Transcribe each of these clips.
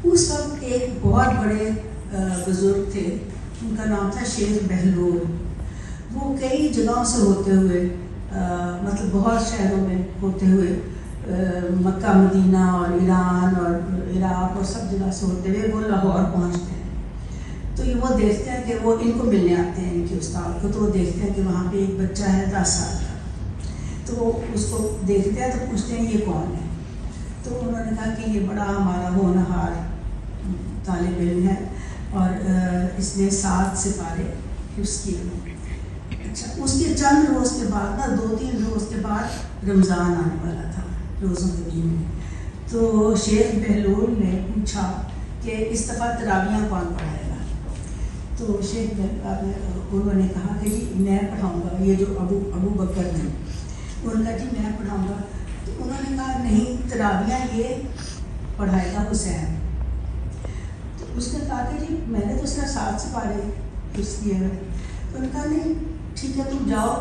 اس وقت ایک بہت بڑے بزرگ تھے، ان کا نام تھا شیخ بہلول. وہ کئی جگہوں سے ہوتے ہوئے مطلب بہت شہروں میں ہوتے ہوئے مکہ مدینہ اور ایران اور عراق اور سب جگہ سے ہوتے ہوئے وہ لاہور پہنچتے ہیں. تو یہ وہ دیکھتے ہیں کہ وہ ان کو ملنے آتے ہیں، ان کے استاد کو. تو وہ دیکھتے ہیں کہ وہاں پہ ایک بچہ ہے 10 سال کا. تو وہ اس کو دیکھتے ہیں تو پوچھتے ہیں یہ کون ہے. تو انہوں نے کہا کہ یہ بڑا ہمارا ہونہار طالب علم ہے اور اس نے 7 سپارے حفظ کیے ہیں. اچھا، اس کے چند روز کے بعد نا 2-3 روز کے بعد رمضان آنے والا تھا، روزوں کے دن میں. تو شیخ بہلول نے پوچھا کہ اس دفعہ تراویحاں کون پڑھائے گا. تو شیخ بہلول انہوں نے کہا کہ جی میں پڑھاؤں گا. یہ جو ابو بکر ہیں ان کا جی میں پڑھاؤں گا. تو انہوں نے کہا نہیں، تراویحاں یہ پڑھائے گا حسین. تو اس نے کہا کہ جی میں نے تو صرف 7 سپارے حفظ کیے ہیں. تو انہوں نے کہا نہیں ٹھیک ہے تم جاؤ.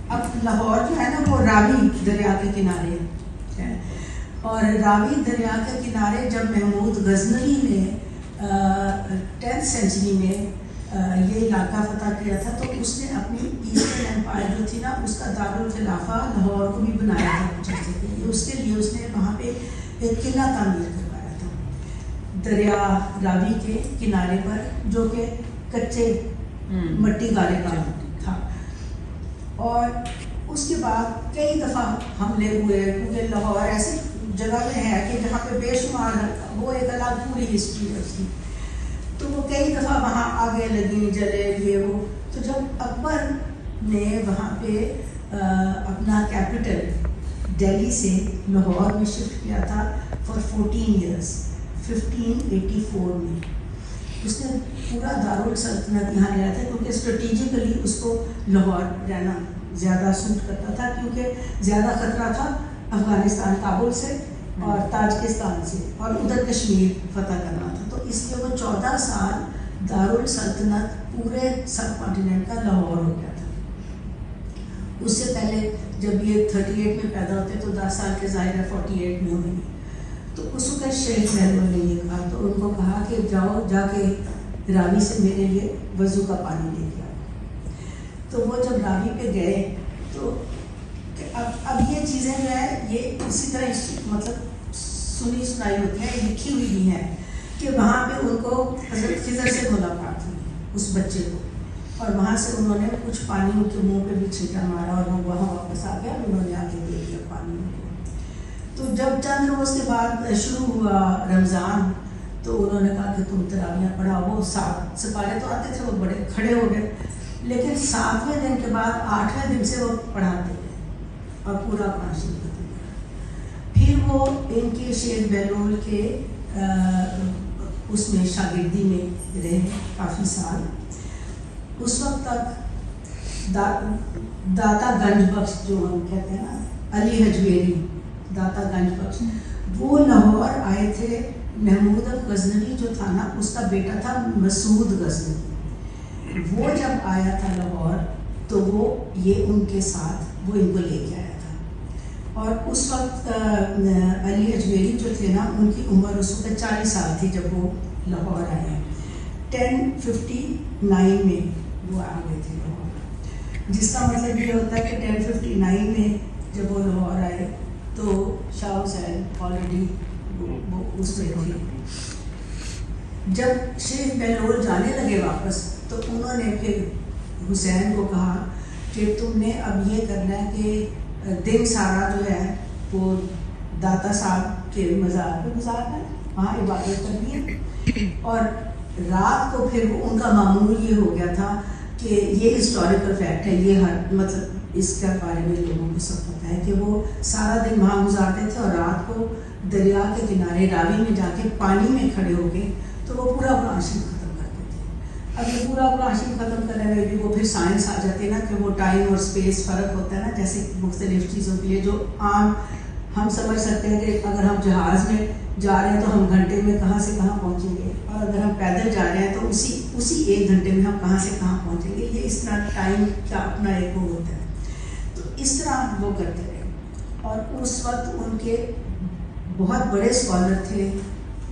اب لاہور جو ہے نا وہ راوی دریا کے کنارے ہے، اور راوی دریا کے کنارے جب محمود غزنوی نے 10th سینچری میں یہ علاقہ فتح کیا تھا تو اس نے اپنی ایسٹرن ایمپائر جو تھی نا اس کا دارالخلافہ لاہور کو بھی بنایا تھا کچھ عرصے کے لیے. اس کے لیے اس نے وہاں پہ ایک قلعہ تعمیر کروایا تھا دریا راوی کے کنارے پر، جو کہ کچے مٹی گارے کا تھا. اور اس کے بعد کئی دفعہ حملے ہوئے، کیونکہ لاہور ایسی جگہ میں ہے کہ جہاں پہ بے شمار وہ ایک الگ پوری ہسٹری ہے اس کی. تو وہ کئی دفعہ وہاں آگے لگی، جلے یہ وہ. تو جب اکبر نے وہاں پہ اپنا کیپٹل دہلی سے لاہور میں شفٹ کیا تھا فار 14 ایئرس 1584 میں، اس نے پورا دارالسلطنت یہاں لیا تھا کیونکہ اسٹریٹجیکلی اس کو لاہور رہنا زیادہ سوٹ کرتا تھا، کیونکہ زیادہ خطرہ تھا افغانستان کابل سے اور تاجکستان سے، اور ادھر کشمیر فتح کرنا تھا. تو اس لیے وہ 14 سال دارالسلطنت پورے سب کانٹیننٹ کا لاہور ہو گیا تھا. اس سے پہلے جب یہ 38 میں پیدا ہوتے تو 10 سال کے ظاہر ہے 48 میں ہوئی. تو اس وقت شیخ بہلول نے یہ کہا، تو ان کو کہا کہ جاؤ جا کے راوی سے میرے لیے وضو کا پانی لے کے آؤ. تو وہ جب راوی پہ گئے تو اب یہ چیزیں جو ہے یہ اسی طرح مطلب سنی سنائی ہوتی ہیں، لکھی ہوئی بھی ہیں کہ وہاں پہ ان کو حضرت خضر سے ملاقات ہوئی اس بچے کو، اور وہاں سے انہوں نے کچھ پانی ان کے منہ پہ بھی چھینٹا مارا اور وہ وہاں واپس آ گیا. انہوں نے آگے دے دیا پانی ان کو. تو جب چند روز کے بعد شروع ہوا رمضان تو انہوں نے کہا کہ تم تراویحاں پڑھاؤ. وہ 7 سپارے تو آتے تھے، وہ بڑے کھڑے ہو گئے، لیکن 7ویں دن کے بعد 8ویں دن سے وہ پڑھاتے گئے اور پورا قرآن شریف ختم کیا. پھر وہ ان کے شیخ بہلول کے اس میں شاگردی میں رہے کافی سال. اس وقت تک داتا گنج بخش جو ہم کہتے ہیں نا، علی حجویری داتا گنج بخش، وہ لاہور آئے تھے. محمود غزنوی جو تھا نا اس کا بیٹا تھا مسعود غزنوی. وہ جب آیا تھا لاہور تو وہ یہ ان کے ساتھ وہ ان کو لے کے آیا تھا. اور اس وقت علی اجمیری جو تھے نا ان کی عمر اس وقت 40 سال تھی جب وہ لاہور آئے. 1059 میں وہ آ گئے تھے لاہور، جس کا مطلب یہ ہوتا ہے کہ 1059 میں جب وہ لاہور آئے تو شاہ حسین آلریڈی وہ اس میں تھی. جب شیخ بہلول جانے لگے واپس تو انہوں نے پھر حسین کو کہا کہ تم نے اب یہ کرنا ہے کہ دن سارا جو ہے وہ داتا صاحب کے مزار پہ گزارنا ہے، وہاں عبادت کرنی ہے، اور رات کو پھر ان کا معمول یہ ہو گیا تھا کہ یہ ہسٹوریکل فیکٹ ہے، یہ ہر مطلب اس کے بارے میں لوگوں کو سب پتہ ہے کہ وہ سارا دن وہاں گزارتے تھے اور رات کو دریا کے کنارے راوی میں جا کے پانی میں کھڑے ہو کے تو وہ پورا قرآن شریف ختم کرتے تھے. اب یہ پورا قرآن شریف ختم کرنے میں بھی وہ پھر سائنس آ جاتی ہے نا کہ وہ ٹائم اور اسپیس فرق ہوتا ہے نا، جیسے مختلف چیزوں کے لیے جو عام ہم سمجھ سکتے ہیں کہ اگر ہم جہاز میں جا رہے ہیں تو ہم گھنٹے میں کہاں سے کہاں پہنچیں گے، اور اگر ہم پیدل جا رہے ہیں تو اسی 1 گھنٹے میں ہم کہاں سے کہاں پہنچیں گے. یہ اس طرح ٹائم کا اپنا ایک وہ ہوتا ہے. تو اس طرح وہ کرتے رہے. اور اس وقت ان کے بہت بڑے اسکالر تھے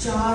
4